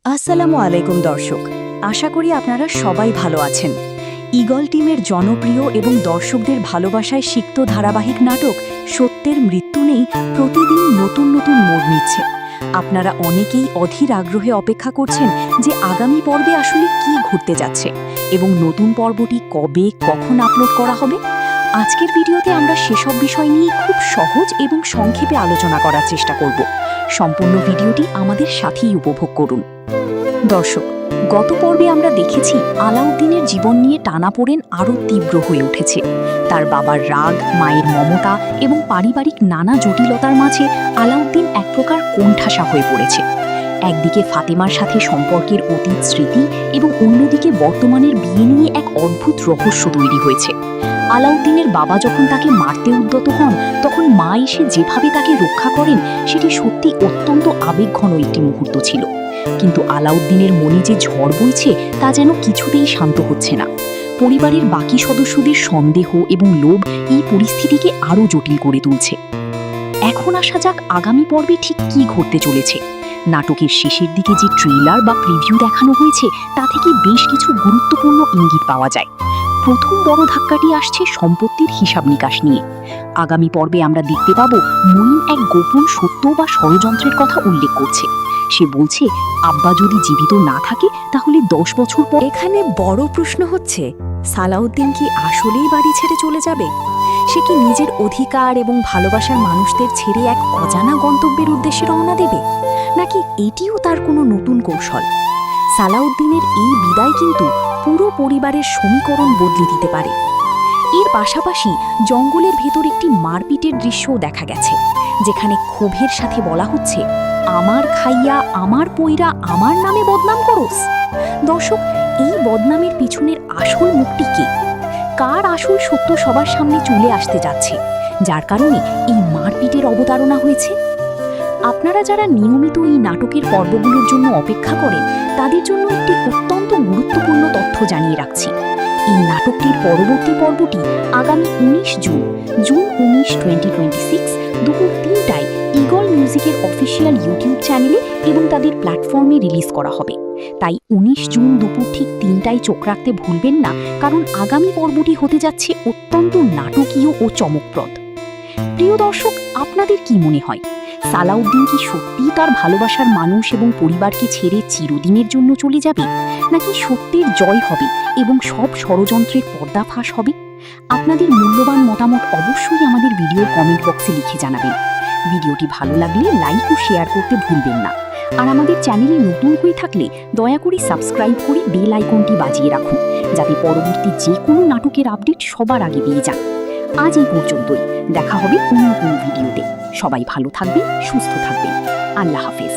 আসসালামু আলাইকুম দর্শক, আশা করি আপনারা সবাই ভালো আছেন। ঈগল টিমের জনপ্রিয় এবং দর্শকদের ভালোবাসায় সিক্ত ধারাবাহিক নাটক সত্যের মৃত্যু নেই প্রতিদিন নতুন নতুন মোড় নিচ্ছে। আপনারা অনেকেই অধীর আগ্রহে অপেক্ষা করছেন যে আগামী পর্বে আসলে কি ঘটতে যাচ্ছে এবং নতুন পর্বটি কবে কখন আপলোড করা হবে। আজকের ভিডিওতে আমরা সেসব বিষয় নিয়ে খুব সহজ এবং সংক্ষেপে আলোচনা করার চেষ্টা করব। সম্পূর্ণ ভিডিওটি আমাদের সাথেই উপভোগ করুন। দর্শক, গত পর্বে আমরা দেখেছি আলাউদ্দিনের জীবন নিয়ে টানাপোড়েন আরও তীব্র হয়ে উঠেছে। তার বাবার রাগ, মায়ের মমতা এবং পারিবারিক নানা জটিলতার মাঝে আলাউদ্দিন এক প্রকার কোণঠাসা হয়ে পড়েছে। একদিকে ফাতেমার সাথে সম্পর্কের অতীত স্মৃতি এবং অন্যদিকে বর্তমানের বিয়ে নিয়ে এক অদ্ভুত রহস্য তৈরি হয়েছে। আলাউদ্দিনের বাবা যখন তাকে মারতে উদ্যত হন, তখন মা এসে যেভাবে তাকে রক্ষা করেন সেটি সত্যি অত্যন্ত আবেগঘন একটি মুহূর্ত ছিল। কিন্তু আলাউদ্দিনের মনে যে ঝড় বইছে তা যেন কিছুতেই শান্ত হচ্ছে না। পরিবারের বাকি সদস্যদের সন্দেহ এবং লোভ এই পরিস্থিতিকে আরও জটিল করে তুলছে। এখন আসা যাক আগামী পর্বে ঠিক কী ঘটতে চলেছে। নাটকের শেষের দিকে যে ট্রেলার বা প্রিভিউ দেখানো হয়েছে তা থেকে বেশ কিছু গুরুত্বপূর্ণ ইঙ্গিত পাওয়া যায়। প্রথম বড় ধাক্কাটি আসছে সম্পত্তির হিসাব নিকাশ নিয়ে। আগামী পর্বে আমরা দেখতে পাব মুইন এক গোপন সত্য বা ষড়যন্ত্রের কথা উল্লেখ করছে। সে বলছে আব্বা যদি জীবিত না থাকে তাহলে 10 বছর পর। এখানে বড় প্রশ্ন হচ্ছে, সালাউদ্দিন কি আসলেই বাড়ি ছেড়ে চলে যাবে? সে কি নিজের অধিকার এবং ভালোবাসার মানুষদের ছেড়ে এক অজানা গন্তব্যের উদ্দেশ্যে রওনা দেবে, নাকি এটিও তার কোনো নতুন কৌশল? সালাউদ্দিনের এই বিদায় কিন্তু পুরো পরিবারের সমীকরণ বদলে দিতে পারে। এর পাশাপাশি জঙ্গলের ভেতর একটি মারপিটের দৃশ্যও দেখা গেছে, যেখানে ক্ষোভের সাথে বলা হচ্ছে, আমার খাইয়া আমার পইরা আমার নামে বদনাম করোস। দর্শক, এই বদনামের পিছনের আসল মুখটি কে? কার আসল সত্য সবার সামনে চলে আসতে যাচ্ছে, যার কারণে এই মারপিটের অবতারণা হয়েছে? আপনারা যারা নিয়মিত এই নাটকের পর্বগুলোর জন্য অপেক্ষা করেন, তাদের জন্য একটি অত্যন্ত গুরুত্বপূর্ণ তথ্য জানিয়ে রাখছি। এই নাটকটির পরবর্তী পর্বটি আগামী 19 জুন 2026 দুপুর 3টায় ঈগল মিউজিকের অফিসিয়াল ইউটিউব চ্যানেলে এবং তাদের প্ল্যাটফর্মে রিলিজ করা হবে। তাই 19 জুন দুপুর ঠিক 3টায় চোখ রাখতে ভুলবেন না, কারণ আগামী পর্বটি হতে যাচ্ছে অত্যন্ত নাটকীয় ও চমকপ্রদ। প্রিয় দর্শক, আপনাদের কি মনে হয়, সালাউদ্দিন কি সত্যিই তার ভালোবাসার মানুষ এবং পরিবারকে ছেড়ে চিরদিনের জন্য চলে যাবে, নাকি সত্যের জয় হবে এবং সব ষড়যন্ত্রের পর্দাফাঁস হবে? আপনাদের মূল্যবান মতামত অবশ্যই আমাদের ভিডিওর কমেন্ট বক্সে লিখে জানাবেন। ভিডিওটি ভালো লাগলে লাইক ও শেয়ার করতে ভুলবেন না। আর আমাদের চ্যানেলে নতুন হয়ে থাকলে দয়া করে সাবস্ক্রাইব করে বেল আইকনটি বাজিয়ে রাখুন, যাতে পরবর্তী যে কোনো নাটকের আপডেট সবার আগে পেয়ে যান। আজ এই পর্যন্তই, দেখা হবে অন্য কোনো ভিডিওতে। সবাই ভালো থাকবেন, সুস্থ থাকবেন। আল্লাহ হাফেজ।